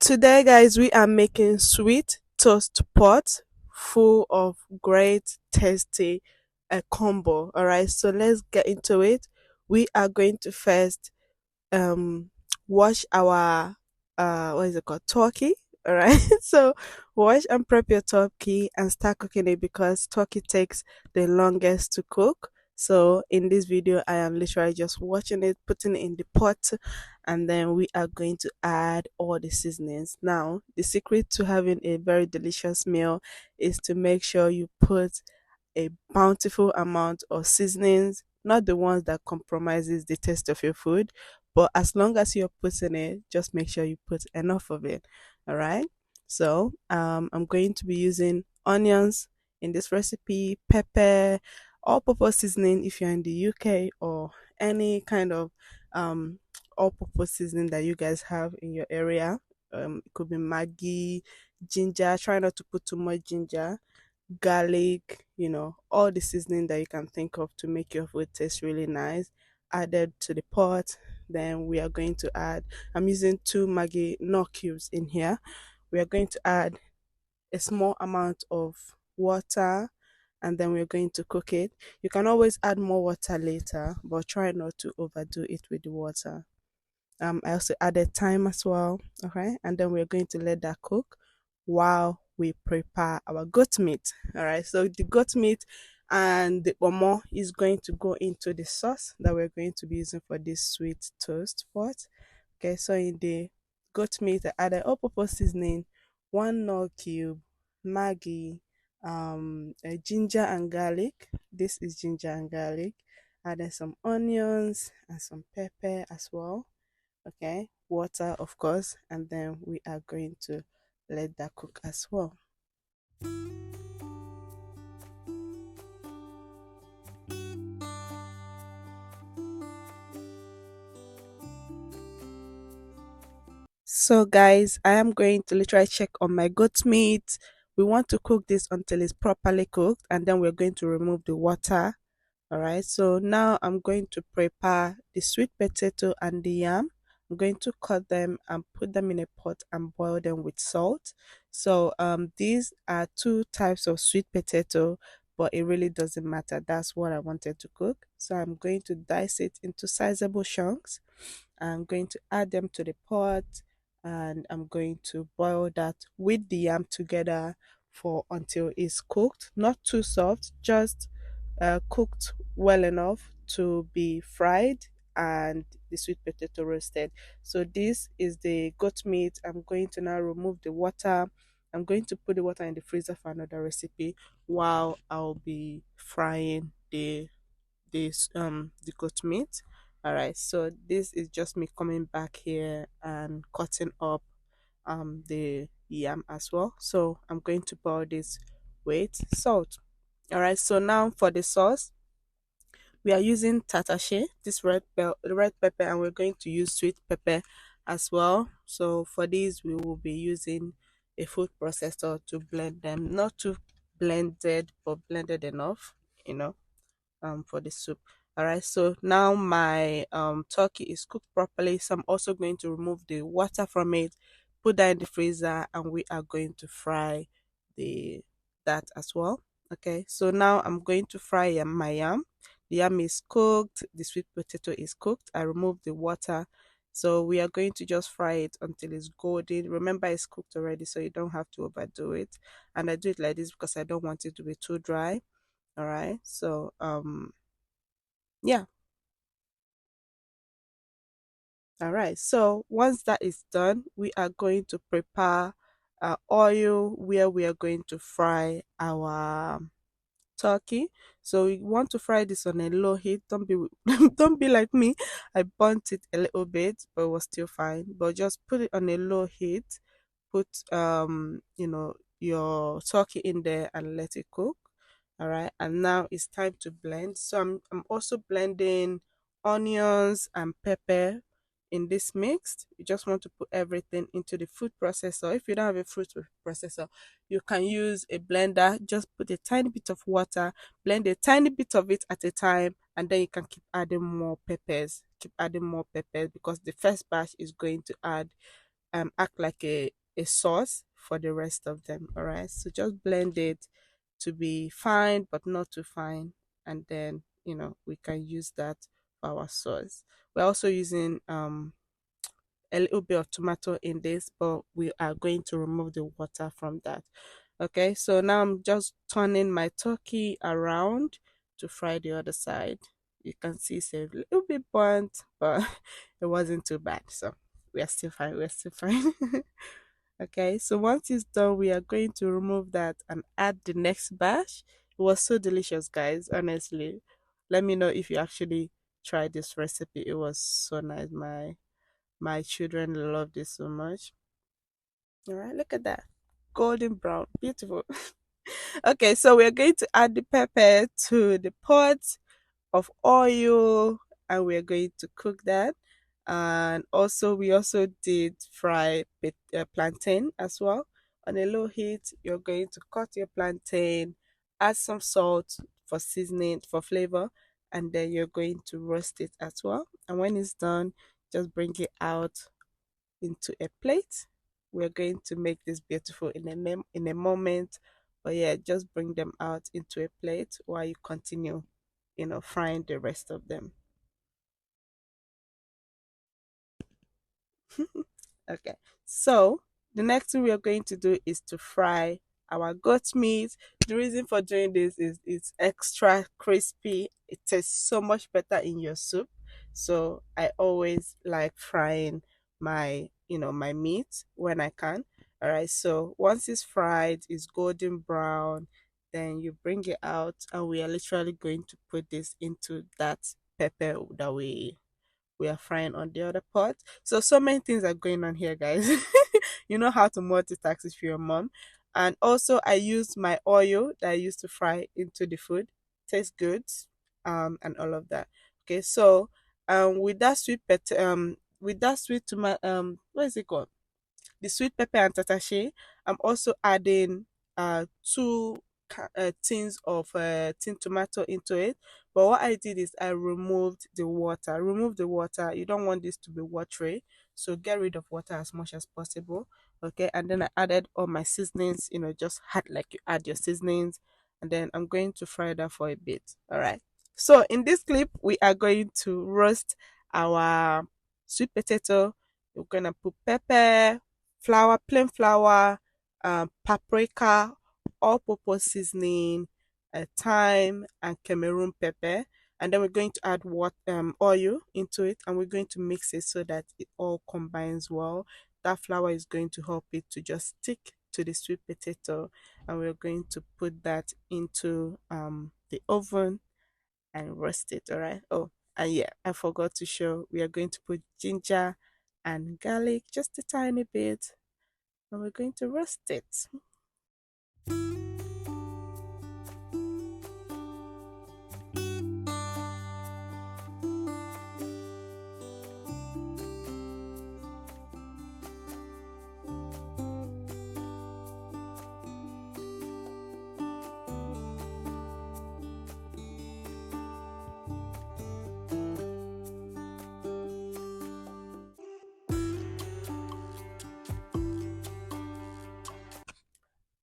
Today, guys, we are making sweet toast pot full of great, tasty combo. All right, so let's get into it. We are going to first um wash our what is it called, turkey. All right, so wash and prep your turkey and start cooking it because turkey takes the longest to cook. So in this video I am literally just watching it, putting it in the pot, and then we are going to add all the seasonings. Now the secret to having a very delicious meal is to make sure you put a bountiful amount of seasonings, not the ones that compromises the taste of your food, but as long as you're putting it, just make sure you put enough of it. All right. So I'm going to be using onions in this recipe, pepper, all-purpose seasoning if you're in the UK, or any kind of um all-purpose seasoning that you guys have in your area. It could be Maggi, ginger. Try not to put too much ginger, garlic, all the seasoning that you can think of to make your food taste really nice, added to the pot. Then we are going to add, I'm using two Maggi nut cubes in here. We are going to add a small amount of water, and then we're going to cook it. You can always add more water later, but try not to overdo it with the water. I also added thyme as well. Okay, and then we're going to let that cook while we prepare our goat meat. All right, so the goat meat and the omo is going to go into the sauce that we're going to be using for this sweet toast pot. Okay, so in the goat meat, I added all-purpose seasoning, one nut cube, Maggi, ginger and garlic. This is ginger and garlic. Added some onions and some pepper as well. Okay, water of course, and then we are going to let that cook as well. So guys, I am going to literally check on my goat meat. We want to cook this until it's properly cooked, and then we're going to remove the water. All right, so now I'm going to prepare the sweet potato and the yam. I'm going to cut them and put them in a pot and boil them with salt. So these are two types of sweet potato, but it really doesn't matter. That's what I wanted to cook. So I'm going to dice it into sizable chunks. I'm going to add them to the pot, and I'm going to boil that with the yam together for until it's cooked, not too soft, just cooked well enough to be fried, and the sweet potato roasted. So this is the goat meat. I'm going to now remove the water. I'm going to put the water in the freezer for another recipe while I'll be frying the goat meat. All right, so this is just me coming back here and cutting up the yam as well. So I'm going to boil this with salt. All right, so now for the sauce, we are using tatashe, this red pepper, and we're going to use sweet pepper as well. So for these, we will be using a food processor to blend them, not too blended, but blended enough, you know, for the soup. All right, so now my turkey is cooked properly. So I'm also going to remove the water from it, put that in the freezer, and we are going to fry the that as well. Okay, so now I'm going to fry my yam. The yam is cooked, the sweet potato is cooked. I removed the water. So we are going to just fry it until it's golden. Remember, it's cooked already, so you don't have to overdo it. And I do it like this because I don't want it to be too dry. All right, so yeah. All right, so once that is done, we are going to prepare oil where we are going to fry our turkey. So we want to fry this on a low heat. Don't be don't be like me. I burnt it a little bit, but it was still fine. But just put it on a low heat. Put your turkey in there and let it cook. All right, and now it's time to blend. So I'm also blending onions and pepper in this mix. You just want to put everything into the food processor. If you don't have a food processor, you can use a blender. Just put a tiny bit of water, blend a tiny bit of it at a time, and then you can keep adding more peppers. Keep adding more peppers because the first batch is going to add act like a sauce for the rest of them. All right, so just blend it to be fine but not too fine, and then we can use that for our sauce. We're also using a little bit of tomato in this, but we are going to remove the water from that. Okay, so now I'm just turning my turkey around to fry the other side. You can see it's a little bit burnt, but it wasn't too bad. So we are still fine. We're still fine. Okay, so once it's done, we are going to remove that and add the next batch. It was so delicious, guys. Honestly, let me know if you actually tried this recipe. It was so nice. My children love this so much. All right, look at that. Golden brown. Beautiful. Okay, so we're going to add the pepper to the pot of oil, and we're going to cook that. And also, we also did plantain as well. On a low heat, you're going to cut your plantain, add some salt for seasoning, for flavor, and then you're going to roast it as well. And when it's done, just bring it out into a plate. We're going to make this beautiful in a moment, but yeah, just bring them out into a plate while you continue, frying the rest of them. Okay, so the next thing we are going to do is to fry our goat meat. The reason for doing this is it's extra crispy. It tastes so much better in your soup. So I always like frying my meat when I can. All right, so once it's fried, it's golden brown, then you bring it out, and we are literally going to put this into that pepper that we are frying on the other pot. So many things are going on here, guys. You know how to multitask if you're a mom. And also, I use my oil that I used to fry into the food. Tastes good, and all of that. Okay, so with that with that sweet tomato, what is it called? The sweet pepper and tatache. I'm also adding two tins of tin tomato into it. But what I did is I removed the water. Remove the water. You don't want this to be watery, so get rid of water as much as possible. Okay, and then I added all my seasonings. Just add like you add your seasonings, and then I'm going to fry that for a bit. All right. So in this clip, we are going to roast our sweet potato. We're gonna put pepper, flour, plain flour, paprika, all-purpose seasoning, thyme, and Cameroon pepper. And then we're going to add oil into it, and we're going to mix it so that it all combines well. That flour is going to help it to just stick to the sweet potato, and we're going to put that into the oven and roast it. All right. Oh, and yeah, I forgot to show. We are going to put ginger and garlic, just a tiny bit, and we're going to roast it.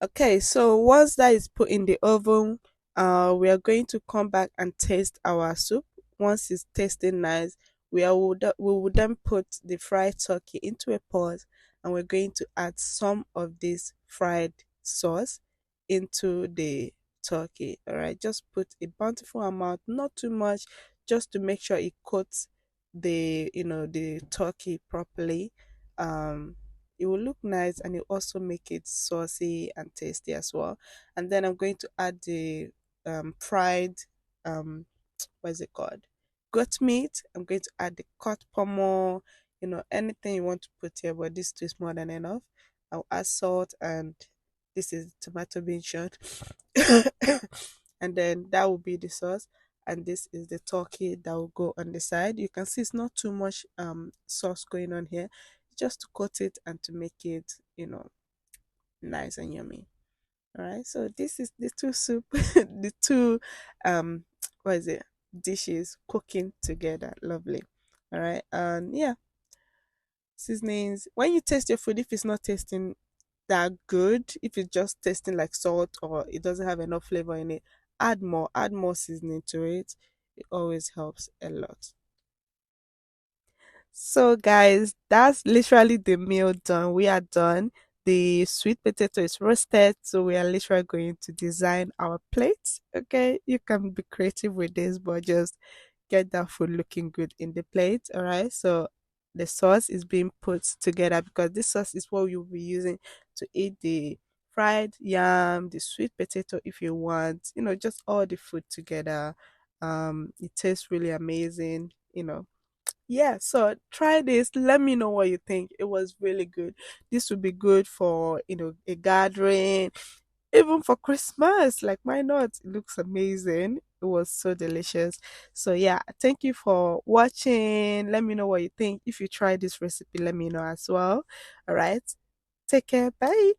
Okay, so once that is put in the oven, we are going to come back and taste our soup. Once it's tasting nice, we will then put the fried turkey into a pot, and we're going to add some of this fried sauce into the turkey. All right, just put a bountiful amount, not too much, just to make sure it coats the turkey properly. Um, it will look nice, and it also make it saucy and tasty as well. And then I'm going to add the fried um what is it called, goat meat. I'm going to add the cut pomo, anything you want to put here, but this two is more than enough. I'll add salt, and this is tomato bean shot. And then that will be the sauce, and this is the turkey that will go on the side. You can see it's not too much sauce going on here, just to coat it and to make it nice and yummy. All right, so this is the two soup, the two what is it, dishes cooking together. Lovely. All right, and yeah, seasonings. When you taste your food, if it's not tasting that good, if it's just tasting like salt or it doesn't have enough flavor in it, add more seasoning to it. It always helps a lot. So, guys, that's literally the meal done. We are done. The sweet potato is roasted, so we are literally going to design our plates. Okay, you can be creative with this, but just get that food looking good in the plate. All right, so the sauce is being put together because this sauce is what you'll be using to eat the fried yam, the sweet potato if you want, just all the food together. It tastes really amazing. Yeah, so try this. Let me know what you think. It was really good. This would be good for, a gathering, even for Christmas. Like, why not? It looks amazing. It was so delicious. So, yeah, thank you for watching. Let me know what you think. If you try this recipe, let me know as well. All right. Take care. Bye.